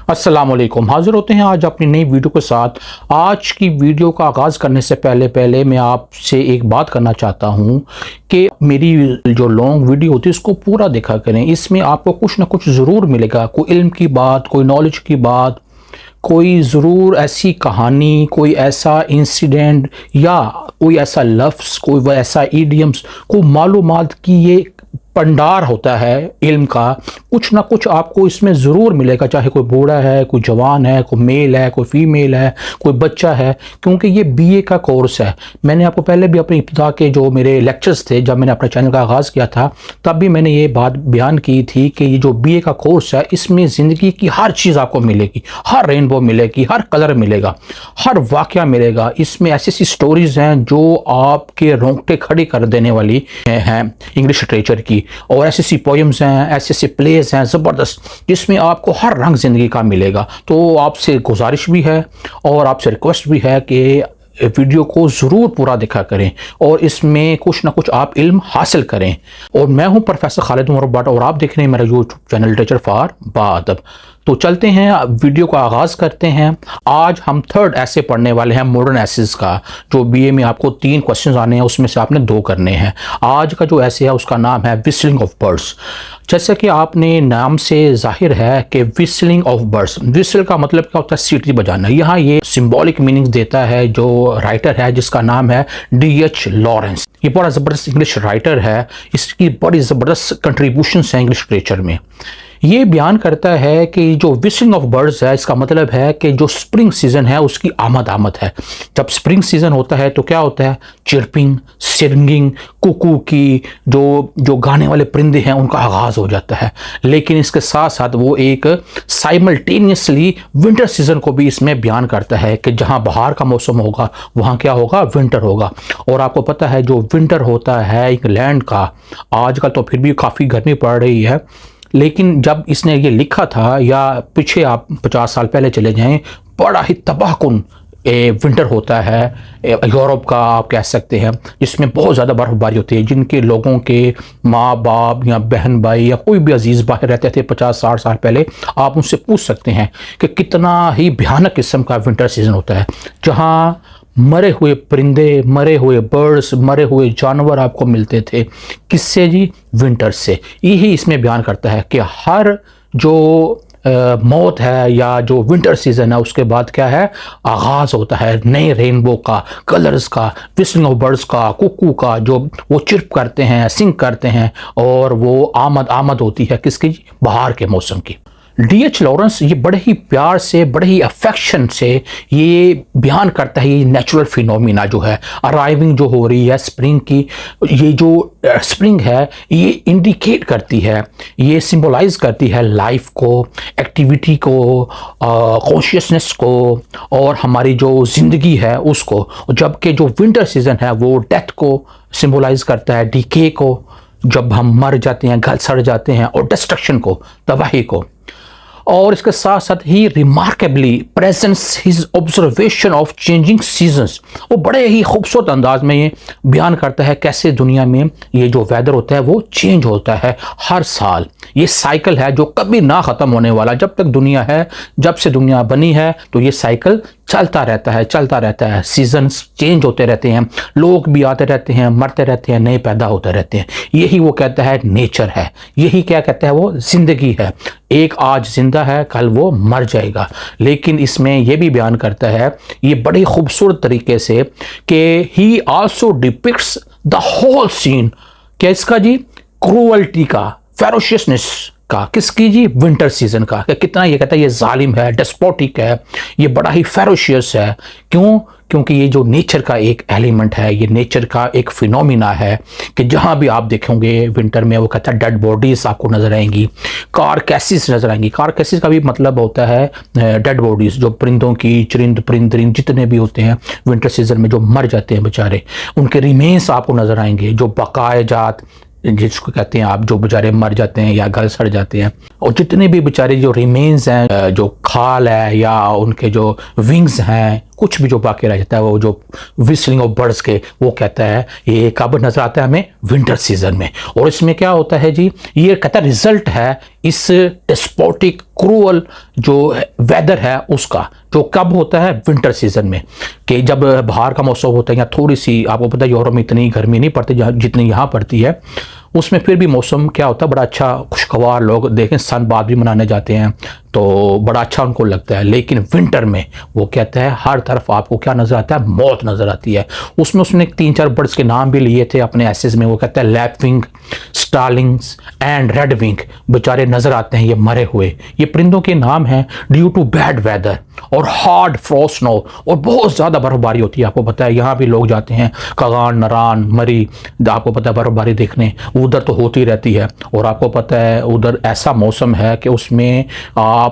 अस्सलाम वालेकुम। हाजिर होते हैं आज अपनी नई वीडियो के साथ। आज की वीडियो का आगाज़ करने से पहले मैं आपसे एक बात करना चाहता हूं कि मेरी जो लॉन्ग वीडियो होती है उसको पूरा देखा करें। इसमें आपको कुछ ना कुछ ज़रूर मिलेगा, कोई इल्म की बात, कोई नॉलेज की बात, कोई ज़रूर ऐसी कहानी, कोई ऐसा इंसिडेंट या कोई ऐसा लफ्ज़, कोई ऐसा ईडियम्स, कोई मालूमात की ये भंडार होता है इल्म का। कुछ ना कुछ आपको इसमें ज़रूर मिलेगा, चाहे कोई बूढ़ा है, कोई जवान है, कोई मेल है, कोई फीमेल है, कोई बच्चा है, क्योंकि ये बीए का कोर्स है। मैंने आपको पहले भी अपनी इब्तिदा के जो मेरे लेक्चर्स थे, जब मैंने अपने चैनल का आगाज़ किया था, तब भी मैंने ये बात बयान की थी कि ये जो बीए का कोर्स है इसमें ज़िंदगी की हर चीज़ आपको मिलेगी, हर रेनबो मिलेगी, हर कलर मिलेगा, हर वाक़या मिलेगा। इसमें ऐसी ऐसी स्टोरीज़ हैं जो आपके रोंगटे खड़े कर देने वाली हैं इंग्लिश लिटरेचर की, और ऐसी ऐसी पोएम्स हैं, ऐसे ऐसे प्लेस हैं ज़बरदस्त, जिसमें आपको हर रंग ज़िंदगी का मिलेगा। तो आपसे गुजारिश भी है और आपसे रिक्वेस्ट भी है कि वीडियो को ज़रूर पूरा देखा करें और इसमें कुछ ना कुछ आप इल्म हासिल करें। और मैं हूं प्रोफेसर खालिद उमर भट्ट और आप देख रहे हैं मेरा यूट्यूब चैनल लिटरेचर फॉर बाअदब। तो चलते हैं, वीडियो का आगाज़ करते हैं। आज हम थर्ड ऐसे पढ़ने वाले हैं मॉडर्न एसेस का। जो बीए में आपको 3 क्वेश्चंस आने हैं, उसमें से आपने 2 करने हैं। आज का जो ऐसे है उसका नाम है विस्लिंग ऑफ बर्ड्स। जैसे कि आपने नाम से जाहिर है कि विस्लिंग ऑफ बर्ड्स, विस्ल का मतलब क्या होता है? सीटी बजाना। यहाँ ये सिंबॉलिक मीनिंग देता है जो राइटर है, जिसका नाम है D.H. लॉरेंस। ये बड़ा ज़बरदस्त इंग्लिश राइटर है, इसकी बड़ी ज़बरदस्त कंट्रीब्यूशंस हैं इंग्लिश लिटरेचर में। ये बयान करता है कि जो विस्लिंग ऑफ बर्ड्स है, इसका मतलब है कि जो स्प्रिंग सीजन है उसकी आमद है। जब स्प्रिंग सीजन होता है तो क्या होता है? चिरपिंग, सिंगिंग, कुकू की जो गाने वाले परिंदे हैं उनका आगाज़ हो जाता है। लेकिन इसके साथ साथ वो एक साइमल्टेनियसली विंटर सीजन को भी इसमें बयान करता है कि जहाँ बाहर का मौसम होगा वहाँ क्या होगा? विंटर होगा। और आपको पता है जो विंटर होता है इंग्लैंड का, आजकल तो फिर भी काफ़ी गर्मी पड़ रही है, लेकिन जब इसने ये लिखा था, या पीछे आप 50 साल पहले चले जाएं, बड़ा ही तबाहकुन विंटर होता है यूरोप का, आप कह सकते हैं, जिसमें बहुत ज़्यादा बर्फबारी होती है, जिनके लोगों के माँ बाप या बहन भाई या कोई भी अजीज़ बाहर रहते थे 50-60 साल पहले, आप उनसे पूछ सकते हैं कि कितना ही भयानक किस्म का विंटर सीजन होता है, जहाँ मरे हुए परिंदे, मरे हुए बर्ड्स, मरे हुए जानवर आपको मिलते थे। किससे जी? विंटर से। यही इसमें बयान करता है कि हर जो मौत है या जो विंटर सीजन है उसके बाद क्या है? आगाज़ होता है नए रेनबो का, कलर्स का, विस्लिंग ऑफ बर्ड्स का, कुकू का, जो वो चिर्प करते हैं, सिंग करते हैं, और वो आमद होती है किसकी? बाहर के मौसम की। D.H. लॉरेंस ये बड़े ही प्यार से, बड़े ही अफेक्शन से ये बयान करता है ये नेचुरल फिनोमिना जो है, अराइविंग जो हो रही है स्प्रिंग की। ये जो स्प्रिंग है ये इंडिकेट करती है, ये सिंबलाइज करती है लाइफ को, एक्टिविटी को, कॉन्शियसनेस को, और हमारी जो ज़िंदगी है उसको। जबकि जो विंटर सीजन है वो डेथ को सिंबलाइज करता है, डीके को, जब हम मर जाते हैं, गल सड़ जाते हैं, और डिस्ट्रक्शन को, तबाही को। और इसके साथ साथ ही remarkably presents his observation of changing seasons. वो बड़े ही खूबसूरत अंदाज में ये बयान करता है कैसे दुनिया में ये जो वेदर होता है वो चेंज होता है हर साल। ये साइकिल है जो कभी ना ख़त्म होने वाला। जब तक दुनिया है, जब से दुनिया बनी है, तो ये साइकिल चलता रहता है। सीजन्स चेंज होते रहते हैं, लोग भी आते रहते हैं, मरते रहते हैं, नए पैदा होते रहते हैं। यही वो कहता है नेचर है, यही क्या कहता है वो? ज़िंदगी है। एक आज जिंदा है, कल वो मर जाएगा। लेकिन इसमें यह भी बयान करता है ये बड़े खूबसूरत तरीके से कि he also depicts the whole scene. क्या इसका जी? क्रूअल्टी का, फेरोशियसनेस का। किसकी जी? विंटर सीजन का। कितना ये कहता है ये जालिम है, डेस्पोटिक है, ये बड़ा ही फेरोशियस है। क्यों? क्योंकि ये जो नेचर का एक एलिमेंट है, ये नेचर का एक फिनोमिना है कि जहाँ भी आप देखेंगे विंटर में, वो कहता है डेड बॉडीज आपको नजर आएंगी, कारकैसिस नजर आएंगी। कारकैसिस का भी मतलब होता है डेड बॉडीज, जो परिंदों की, परिंदरिन जितने भी होते हैं विंटर सीजन में जो मर जाते हैं बेचारे, उनके रिमेन्स आपको नजर आएंगे, जो बकाए जात जिसको कहते हैं आप, जो बेचारे मर जाते हैं या गल सड़ जाते हैं, और जितने भी बेचारे जो रिमेन्स हैं, जो खाल है या उनके जो विंग्स हैं, कुछ भी जो बाकी रह जाता है, वो जो विस्लिंग ऑफ बर्ड्स के, वो कहता है ये कब नजर आता है हमें? विंटर सीजन में। और इसमें क्या होता है जी, ये कहता है रिजल्ट है इस डिस्पोटिक क्रूअल जो वेदर है उसका, जो कब होता है? विंटर सीजन में, कि जब बाहर का मौसम होता है या थोड़ी सी, आपको पता है यूरोप में इतनी गर्मी नहीं पड़ती जितनी यहाँ पड़ती है, उसमें फिर भी मौसम क्या होता है? बड़ा अच्छा खुशगवार, लोग देखें सन बाद भी मनाने जाते हैं तो बड़ा अच्छा उनको लगता है। लेकिन विंटर में वो कहता है हर तरफ आपको क्या नज़र आता है? मौत नज़र आती है। उसमें उसने 3-4 बर्ड्स के नाम भी लिए थे अपने एसेस में। वो कहता है लैपविंग, स्टार्लिंग्स एंड रेडविंग, बेचारे नज़र आते हैं ये मरे हुए। ये परिंदों के नाम हैं ड्यू टू बैड वेदर और हार्ड फ्रॉस्ट स्नो, और बहुत ज़्यादा बर्फबारी होती है। आपको पता है यहाँ भी लोग जाते हैं कगान, नरान, मरी, आपको पता है बर्फबारी देखने, उधर तो होती रहती है। और आपको पता है उधर ऐसा मौसम है कि उसमें आप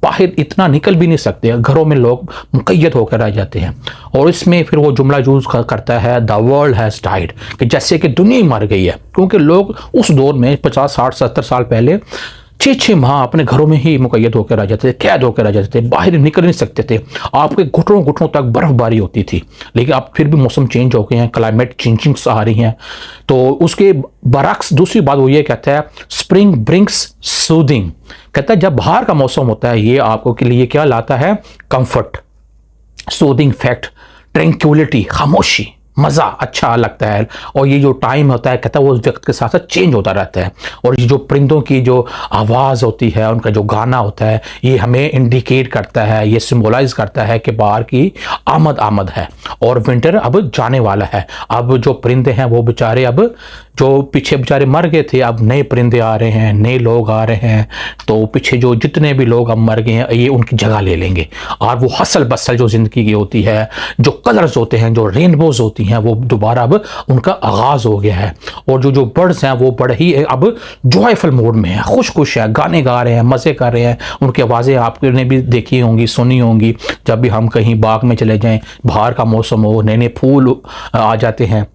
बाहर इतना निकल भी नहीं सकते, घरों में लोग मुक़य्यद होकर रह जाते हैं। और इसमें फिर वो जुमला यूज़ करता है द वर्ल्ड हैज़ डाइड, कि जैसे कि दुनिया मर गई है। क्योंकि लोग उस दौर में 50, 60, 70 साल पहले 6-6 माह अपने घरों में ही मुक़य्यद होकर रह जाते थे, कैद होकर रह जाते थे, बाहर निकल नहीं सकते थे। आपके घुटनों घुटनों तक बर्फबारी होती थी। लेकिन अब फिर भी मौसम चेंज हो गए हैं, क्लाइमेट चेंजिंग्स आ रही हैं। तो उसके बरक्स दूसरी बात वो ये कहता है स्प्रिंग ब्रिंग्स सूदिंग, कहता है जब बाहर का मौसम होता है ये आपको के लिए क्या लाता है? कंफर्ट, सूदिंग फैक्ट, ट्रैंक्विलिटी, खामोशी, मज़ा, अच्छा लगता है। और ये जो टाइम होता है कहता है वो वक्त के साथ साथ चेंज होता रहता है। और ये जो परिंदों की जो आवाज़ होती है, उनका जो गाना होता है, ये हमें इंडिकेट करता है, ये सिम्बोलाइज करता है कि बाहर की आमद है और विंटर अब जाने वाला है। अब जो परिंदे हैं वो बेचारे, अब जो पीछे बेचारे मर गए थे, अब नए परिंदे आ रहे हैं, नए लोग आ रहे हैं। तो पीछे जो जितने भी लोग अब मर गए हैं ये उनकी जगह ले लेंगे। और वो हसल बसल जो ज़िंदगी की होती है, जो कलर्स होते हैं, जो रेनबोज होती हैं, वो दोबारा अब उनका आगाज़ हो गया है। और जो बर्ड्स हैं वो बड़े ही अब जॉयफुल मूड में हैं, खुश हैं, गाने गा रहे हैं, मज़े कर रहे हैं। उनकी आवाज़ें आपने भी देखी होंगी, सुनी होंगी। जब भी हम कहीं बाग में चले जाएं, बाहर का मौसम हो, नए नए फूल आ जाते हैं।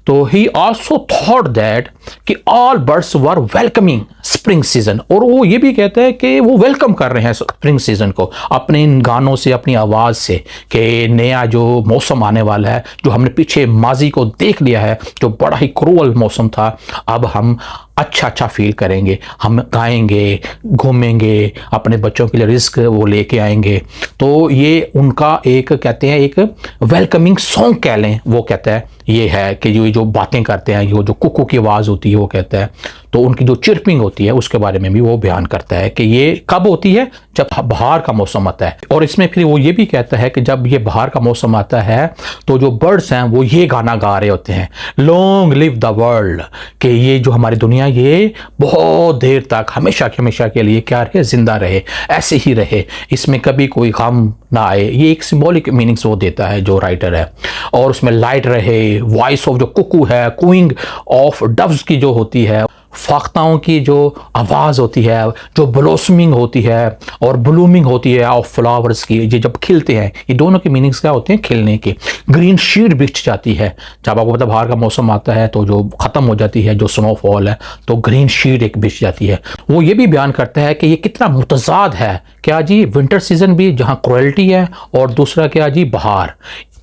तो ही आल्सो थॉट दैट कि ऑल बर्ड्स वर वेलकमिंग स्प्रिंग सीजन, और वो ये भी कहता है कि वो वेलकम कर रहे हैं स्प्रिंग सीजन को अपने इन गानों से, अपनी आवाज़ से, कि नया जो मौसम आने वाला है, जो हमने पीछे माजी को देख लिया है, जो बड़ा ही क्रूअल मौसम था, अब हम अच्छा फील करेंगे, हम गाएंगे, घूमेंगे, अपने बच्चों के लिए रिस्क वो लेके आएंगे। तो ये उनका एक कहते हैं एक वेलकमिंग सॉन्ग कह लें, वो कहता है ये है कि जो बातें करते हैं, जो कुकू की आवाज़ होती है वो कहता है, तो उनकी जो चिर्पिंग होती है उसके बारे में भी वो बयान करता है कि ये कब होती है? जब बाहर का मौसम आता है। और इसमें फिर वो ये भी कहता है कि जब ये बाहर का मौसम आता है तो जो बर्ड्स हैं वो ये गाना गा रहे होते हैं, लॉन्ग लिव द वर्ल्ड, कि ये जो हमारी दुनिया ये बहुत देर तक हमेशा के लिए क्या रहे? जिंदा रहे, ऐसे ही रहे, इसमें कभी कोई गम ना आए। ये एक सिंबॉलिक मीनिंग्स वो देता है जो राइटर है। और उसमें लाइट रहे, वॉइस ऑफ जो कुकू है, कूइंग ऑफ डव्स की जो होती है, फाख्ताओं की जो आवाज़ होती है, जो ब्लॉसमिंग होती है और ब्लूमिंग होती है ऑफ फ्लावर्स की, ये जब खिलते हैं, ये दोनों के मीनिंग्स क्या होते हैं? खिलने के। ग्रीन शीट बिछ जाती है, जब आपको पता बाहर का मौसम आता है तो जो ख़त्म हो जाती है, जो स्नोफॉल है, तो ग्रीन शीट एक बिछ जाती है। वो ये भी बयान करता है कि ये कितना मुतज़ाद है, क्या जी? विंटर सीजन भी जहाँ क्रुएल्टी है, और दूसरा क्या जी? बाहर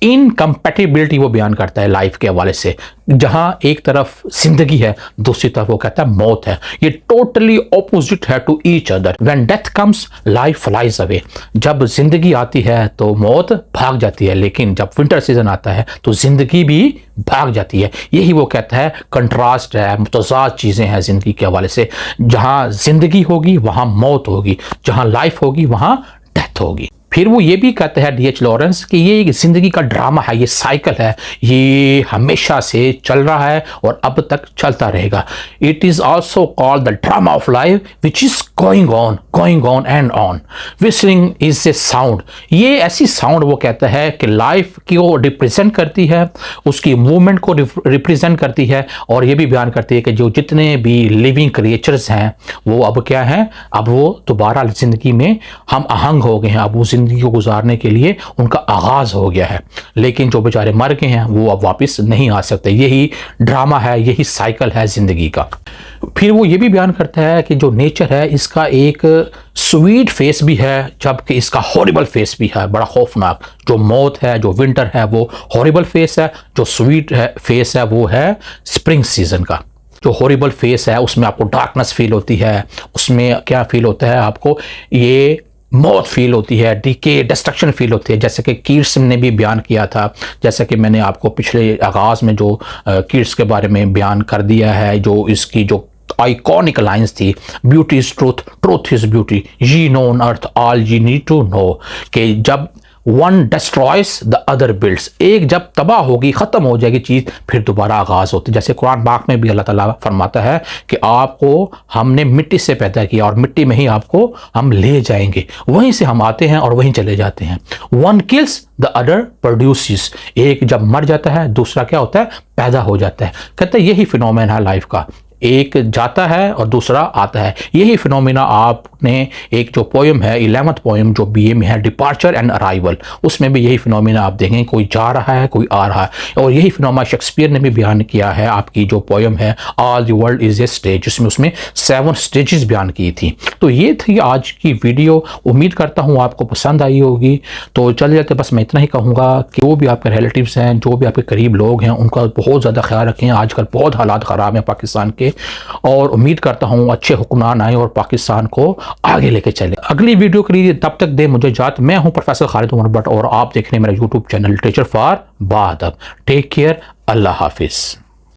इनकम्पैटिबिलिटी वो बयान करता है लाइफ के हवाले से, जहां एक तरफ जिंदगी है, दूसरी तरफ वो कहता है मौत है। ये टोटली ऑपोजिट है to each other. When death comes life flies away, जब जिंदगी आती है तो मौत भाग जाती है, लेकिन जब विंटर सीजन आता है तो जिंदगी भी भाग जाती है। यही वो कहता है कंट्रास्ट है, मुतज़ाद चीज़ें हैं जिंदगी के हवाले से। जहां जिंदगी होगी वहां मौत होगी, जहां लाइफ होगी वहां डेथ होगी। फिर वो ये भी कहते हैं D.H. लॉरेंस कि ये एक ज़िंदगी का ड्रामा है, ये साइकिल है, ये हमेशा से चल रहा है और अब तक चलता रहेगा। It is also called the drama of life which is going on and on. Whistling is a sound, ये ऐसी साउंड वो कहता है कि लाइफ की वो रिप्रेजेंट करती है, उसकी मूवमेंट को रिप्रेजेंट करती है। और ये भी बयान करती है कि जो जितने भी लिविंग क्रिएचर्स हैं वो अब क्या हैं? अब वो दोबारा ज़िंदगी में हम आहंग हो गए हैं, अब वो ज़िंदगी को गुजारने के लिए उनका आगाज़ हो गया है, लेकिन जो बेचारे मर गए हैं वो अब वापस नहीं आ सकते। यही ड्रामा है, यही साइकिल है ज़िंदगी का। फिर वो ये भी बयान करता है कि जो नेचर है इसका एक स्वीट फेस भी है, जबकि इसका हॉरिबल फेस भी है, बड़ा खौफनाक। जो मौत है, जो विंटर है, वो हॉरिबल फेस है। जो स्वीट है फेस है वो है स्प्रिंग सीजन का। जो हॉरिबल फेस है उसमें आपको डार्कनेस फील होती है, उसमें क्या फील होता है आपको, ये मौत फील होती है, डीके, डिस्ट्रक्शन फील होती है, जैसे कि कीट्स ने भी बयान किया था। जैसे कि मैंने आपको पिछले आगाज़ में जो कीट्स के बारे में बयान कर दिया है, जो इसकी जो आइकॉनिक लाइंस थी, beauty is truth, truth is beauty, ye know on earth all you need to know, कि जब one destroys the other builds, एक जब तबाह होगी, ख़त्म हो जाएगी चीज़, फिर दोबारा आगाज़ होती है। जैसे कुरान पाक में भी अल्लाह ताला फरमाता है कि आपको हमने मिट्टी से पैदा किया और मिट्टी में ही आपको हम ले जाएंगे, वहीं से हम आते हैं और वहीं चले जाते हैं। One kills the other produces, एक जब मर जाता है दूसरा क्या होता है, पैदा हो जाता है। कहते हैं यही फिनोमेना है लाइफ का, एक जाता है और दूसरा आता है। यही फिनोमिना आपने एक जो पोएम है, 11th पोएम जो बीए में है, डिपार्चर एंड अराइवल, उसमें भी यही फिनोमिना आप देखेंगे, कोई जा रहा है कोई आ रहा है। और यही फिनोमिना शेक्सपियर ने भी बयान किया है, आपकी जो पोएम है all the world is a stage, जिसमें उसमें 7 स्टेजेस बयान की थी। तो ये थी आज की वीडियो, उम्मीद करता हूँ आपको पसंद आई होगी। तो चल जाते, बस मैं इतना ही कहूँगा कि जो भी आपके रिलेटिव्स हैं, जो भी आपके करीब लोग हैं, उनका बहुत ज़्यादा ख्याल रखें। आजकल बहुत हालात ख़राब हैं पाकिस्तान के, और उम्मीद करता हूं अच्छे हुक्मरान आए और पाकिस्तान को आगे लेके चले। अगली वीडियो के लिए तब तक दे मुझे इजाज़त। मैं हूं प्रोफेसर खालिद उमर भट्ट और आप देख रहे हैं मेरा यूट्यूब चैनल टीचर फॉर बाअदब। टेक केयर, अल्लाह हाफिज़।